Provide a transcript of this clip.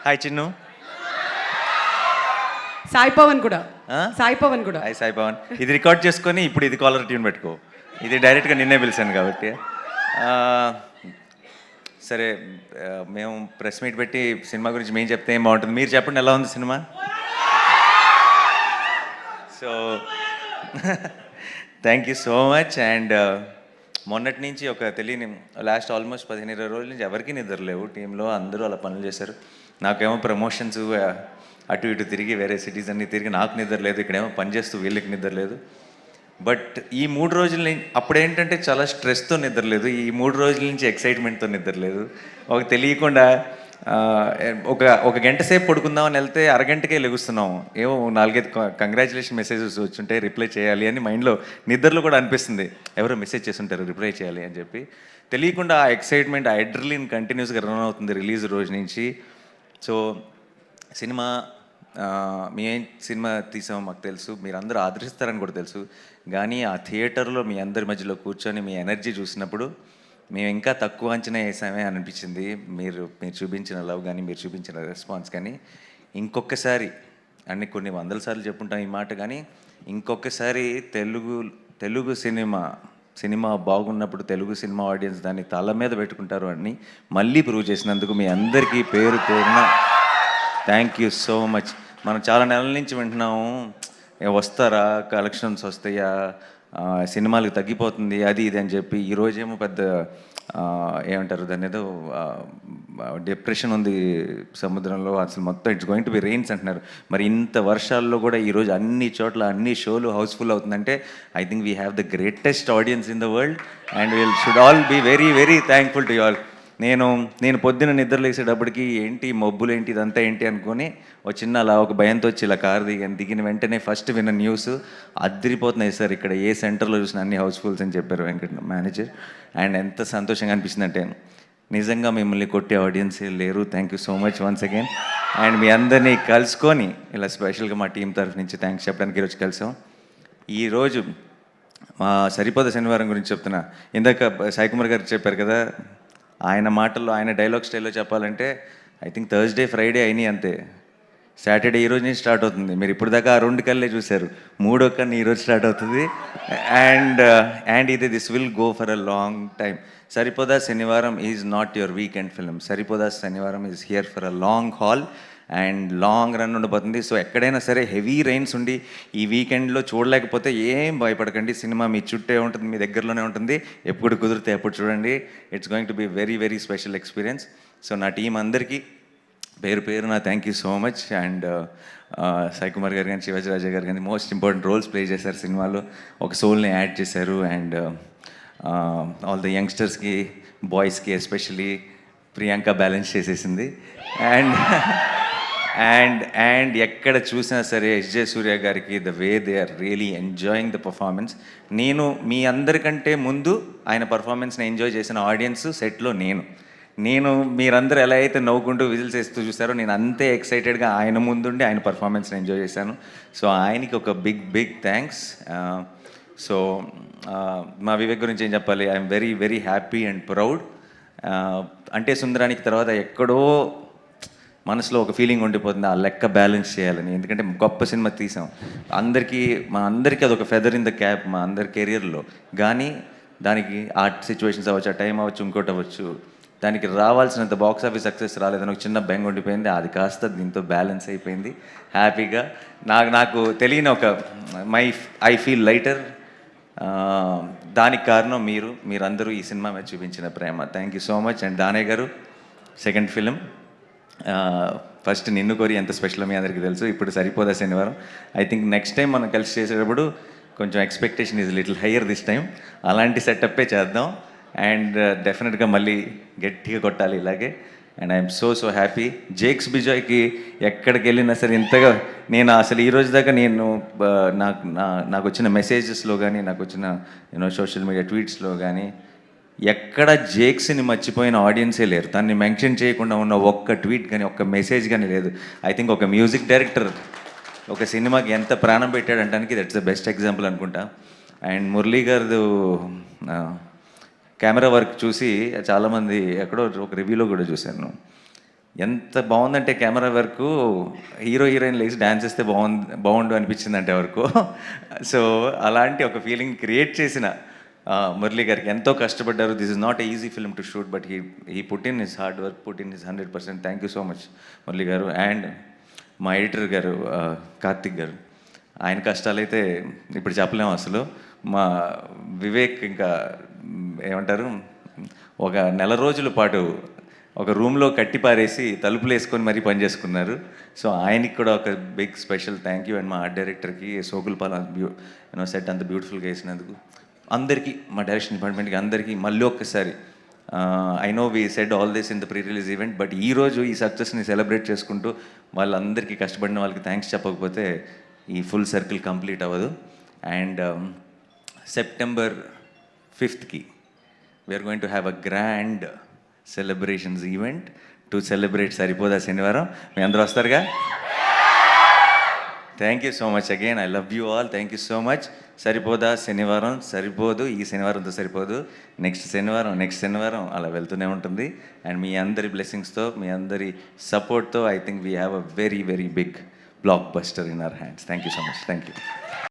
Hi Chinnu. Sai Pawan కూడా ఆ? సాయి పవన్ కూడా హాయ్ సాయి పవన్. ఇది రికార్డ్ చేసుకొని ఇప్పుడు ఇది కాలర్ ట్యూన్ పెట్టుకో. ఇది డైరెక్ట్గా నిన్నే పిలిచాను కాబట్టి. ఆ, సరే, మేము ప్రెస్ మీట్ పెట్టి సినిమా గురించి మేము చెప్తే ఏం బాగుంటుంది. మీరు చెప్పండి, ఎలా ఉంది cinema? So thank you so much. And మొన్నటి నుంచి ఒక తెలియని లాస్ట్ ఆల్మోస్ట్ 15-20 రోజుల నుంచి ఎవరికీ నిద్ర లేవు టీంలో. అందరూ అలా పనులు చేశారు. నాకేమో ప్రమోషన్స్ అటు ఇటు తిరిగి వేరే సిటీస్ అన్నీ తిరిగి నాకు నిద్ర లేదు. ఇక్కడేమో పని చేస్తూ వీళ్ళకి నిద్ర లేదు. బట్ ఈ 3 రోజుల నుంచి అప్పుడేంటంటే చాలా స్ట్రెస్తో నిద్ర లేదు. ఈ 3 రోజుల నుంచి ఎక్సైట్మెంట్తో నిద్ర లేదు. ఒక తెలియకుండా ఒక గంట సేపు పడుకుందామని వెళ్తే అరగంటకే లెగుస్తున్నాం. ఏమో 4-5 కంగ్రాచులేషన్ మెసేజెస్ వచ్చుంటే రిప్లై చేయాలి అని మైండ్లో నిద్రలో కూడా అనిపిస్తుంది. ఎవరో మెసేజ్ చేస్తుంటారు రిప్లై చేయాలి అని చెప్పి. తెలియకుండా ఆ ఎక్సైట్మెంట్, ఆ అడ్రిలిన్ కంటిన్యూస్గా రన్ అవుతుంది రిలీజ్ రోజు నుంచి. సో సినిమా మేం సినిమా తీసామో మాకు తెలుసు, మీరు అందరూ ఆదరిస్తారని కూడా తెలుసు. కానీ ఆ థియేటర్లో మీ అందరి మధ్యలో కూర్చొని మీ ఎనర్జీ చూసినప్పుడు మేము ఇంకా తక్కువ అంచనా వేసామే అని అనిపించింది. మీరు చూపించిన లవ్ కానీ, మీరు చూపించిన రెస్పాన్స్ కానీ ఇంకొకసారి కొన్ని వందల సార్లు చెప్పుంటాం ఈ మాట, కానీ ఇంకొకసారి తెలుగు సినిమా బాగున్నప్పుడు తెలుగు సినిమా ఆడియన్స్ దాన్ని తల మీద పెట్టుకుంటారు అని మళ్ళీ ప్రూవ్ చేసినందుకు మీ అందరికీ పేరు పేరున థ్యాంక్ యూ సో మచ్. మనం చాలా నెలల నుంచి వింటున్నాము, వస్తారా, కలెక్షన్స్ వస్తాయా, సినిమాలకు తగ్గిపోతుంది అది ఇది అని చెప్పి. ఈరోజేమో పెద్ద ఏమంటారు దాన్ని, ఏదో డిప్రెషన్ ఉంది సముద్రంలో, అసలు మొత్తం it's going to be rains అంటున్నారు. మరి ఇంత వర్షాల్లో కూడా ఈరోజు అన్ని చోట్ల అన్ని షోలు హౌస్ఫుల్ అవుతుందంటే I think we have the greatest audience in the world and we'll should all be very very thankful to you all. నేను పొద్దున్న నిద్రలేసేటప్పటికి ఏంటి మబ్బులు ఏంటి ఇదంతా ఏంటి అనుకొని అలా ఒక భయంతో వచ్చి ఇలా కారు దిగిన వెంటనే ఫస్ట్ విన్న న్యూస్ అదిరిపోతున్నాయి సార్, ఇక్కడ ఏ సెంటర్లో చూసిన అన్ని హౌస్ఫుల్స్ అని చెప్పారు వెంకట మేనేజర్. అండ్ ఎంత సంతోషంగా అనిపిస్తుందంటే నిజంగా మిమ్మల్ని కొట్టే ఆడియన్స్ లేరు. Thank you so much once again. And మీ అందరినీ కలుసుకొని ఇలా స్పెషల్గా మా టీం తరఫు నుంచి థ్యాంక్స్ చెప్పడానికి ఈరోజు కలిసాం. ఈరోజు మా సరిపోద శనివారం గురించి చెప్తున్నా. ఇందాక సాయి కుమార్ గారు చెప్పారు కదా, ఆయన మాటల్లో ఆయన డైలాగ్ స్టైల్లో చెప్పాలంటే ఐ థింక్ థర్స్డే ఫ్రైడే అయినాయి అంతే. సాటర్డే ఈరోజు నుంచి స్టార్ట్ అవుతుంది. మీరు ఇప్పుడు దాకా ఆ 2 కళ్ళే చూశారు, 3వ కన్ను ఈరోజు స్టార్ట్ అవుతుంది. And this will go for a long time. Saripodhaa Sanivaaram is not your weekend film. Saripodhaa Sanivaaram is here for a long haul and long run ఉండబోతుంది. సో ఎక్కడైనా సరే హెవీ రైన్స్ ఉండి ఈ వీకెండ్లో చూడలేకపోతే ఏం భయపడకండి, సినిమా మీ చుట్టే ఉంటుంది, మీ దగ్గరలోనే ఉంటుంది. ఎప్పుడు కుదిరితే ఎప్పుడు చూడండి. It's going to be very very special experience. So నా టీం అందరికీ పేరున thank you so much. And Sai Kumar గారు కానీ, శివాజీ రాజా గారు కానీ మోస్ట్ ఇంపార్టెంట్ రోల్స్ ప్లే చేశారు సినిమాలో. ఒక సోల్ని యాడ్ చేశారు. అండ్ ఆల్ ద యంగ్స్టర్స్కి, బాయ్స్కి ఎస్పెషలీ ప్రియాంక బ్యాలెన్స్ చేసేసింది. అండ్ ఎక్కడ చూసినా సరే ఎస్జే సూర్య గారికి the way they are really enjoying the performance. నేను మీ అందరికంటే ముందు ఆయన పర్ఫార్మెన్స్ని ఎంజాయ్ చేసిన ఆడియన్స్ సెట్లో నేను మీరందరూ ఎలా అయితే నవ్వుకుంటూ విజిల్స్ వేస్తూ చూసారో నేను అంతే ఎక్సైటెడ్గా ఆయన ముందుండి ఆయన పర్ఫార్మెన్స్ని ఎంజాయ్ చేశాను. సో ఆయనకి ఒక బిగ్ థ్యాంక్స్. సో మా వివేక్ గురించి ఏం చెప్పాలి, I'm very very happy and proud. అంటే సుందరానికి తర్వాత ఎక్కడో మనసులో ఒక ఫీలింగ్ ఉండిపోతుంది, ఆ లెక్క బ్యాలెన్స్ చేయాలని. ఎందుకంటే గొప్ప సినిమా తీసాం, మా అందరికీ అదొక ఫెదర్ ఇన్ ద క్యాప్ మా అందరి కెరియర్లో. కానీ దానికి ఆ సిచ్యువేషన్స్ అవ్వచ్చు, ఆ టైం అవ్వచ్చు, ఇంకోటి అవ్వచ్చు, దానికి రావాల్సినంత బాక్స్ ఆఫీస్ సక్సెస్ రాలేదని ఒక చిన్న బెంగ ఉండిపోయింది. అది కాస్త దీంతో బ్యాలెన్స్ అయిపోయింది హ్యాపీగా. నాకు తెలియని ఒక ఐ ఫీల్ లైటర్. దానికి కారణం మీరందరూ ఈ సినిమా మీద చూపించిన ప్రేమ. Thank you so much. And Danayya గారు సెకండ్ ఫిలిం, ఫస్ట్ నిన్ను కోరి ఎంత స్పెషల్ మీ అందరికీ తెలుసు. ఇప్పుడు సరిపోదా శనివారం. ఐ థింక్ నెక్స్ట్ టైం మనం కలిసి చేసేటప్పుడు కొంచెం expectation is little higher this time. అలాంటి సెటప్పే చేద్దాం. అండ్ డెఫినెట్గా మళ్ళీ గట్టిగా కొట్టాలి ఇలాగే. And I'm so happy. Jakes బిజాయ్కి ఎక్కడికి వెళ్ళినా సరే ఇంతగా నేను అసలు ఈ రోజు దాకా నాకు వచ్చిన మెసేజెస్లో కానీ, నాకు వచ్చిన సోషల్ మీడియా ట్వీట్స్లో కానీ ఎక్కడ జేక్స్ని మర్చిపోయిన ఆడియన్సే లేరు. దాన్ని మెన్షన్ చేయకుండా ఉన్న ఒక్క ట్వీట్ కానీ, ఒక్క మెసేజ్ కానీ లేదు. ఐ థింక్ ఒక మ్యూజిక్ డైరెక్టర్ ఒక సినిమాకి ఎంత ప్రాణం పెట్టాడంటానికి దట్స్ ద బెస్ట్ ఎగ్జాంపుల్ అనుకుంటా. అండ్ మురళీ గారు కెమెరా వర్క్ చూసి చాలామంది ఎక్కడో ఒక రివ్యూలో కూడా చూశాను, ఎంత బాగుందంటే కెమెరా వరకు హీరో హీరోయిన్ లేచి డ్యాన్స్ చేస్తే బాగుండు అనిపించిందంటే వరకు. సో అలాంటి ఒక ఫీలింగ్ క్రియేట్ చేసిన మురళీ గారికి ఎంతో కష్టపడ్డారు. This is not a easy film to shoot, but he put in his hard work, put in his 100%. Thank you so much Murali గారు. అండ్ మా ఎడిటర్ గారు కార్తిక్ గారు, ఆయన కష్టాలైతే ఇప్పుడు చెప్పలేము అసలు. మా వివేక్ ఇంకా ఏమంటారు, ఒక నెల రోజుల పాటు ఒక రూమ్లో కట్టి పారేసి తలుపులు వేసుకొని మరీ పనిచేసుకున్నారు. సో ఆయనకి కూడా ఒక big special thank you. And మా ఆర్ట్ డైరెక్టర్కి సోగుల్పాల్ సెట్ అంత బ్యూటిఫుల్గా వేసినందుకు అందరికీ, మా డైరెక్షన్ డిపార్ట్మెంట్కి అందరికీ మళ్ళీ ఒక్కసారి I know we said all this in the pre release event, but ఈరోజు ఈ సక్సెస్ని సెలబ్రేట్ చేసుకుంటూ వాళ్ళందరికీ కష్టపడిన వాళ్ళకి థ్యాంక్స్ చెప్పకపోతే ఈ ఫుల్ సర్కిల్ కంప్లీట్ అవ్వదు. And September 5th we are going to have a grand celebrations event to celebrate Saripodhaa Sanivaaram. మీ అందరూ వస్తారుగా? Thank you so much again. I love you all. Thank you so much. Saripodhaa Sanivaaram సరిపోదు, ఈ శనివారంతో సరిపోదు, next శనివారం అలా వెళ్తూనే ఉంటుంది. అండ్ మీ అందరి బ్లెస్సింగ్స్తో, మీ అందరి సపోర్ట్తో I think we have a very very big blockbuster in our hands. Thank you so much. Thank you.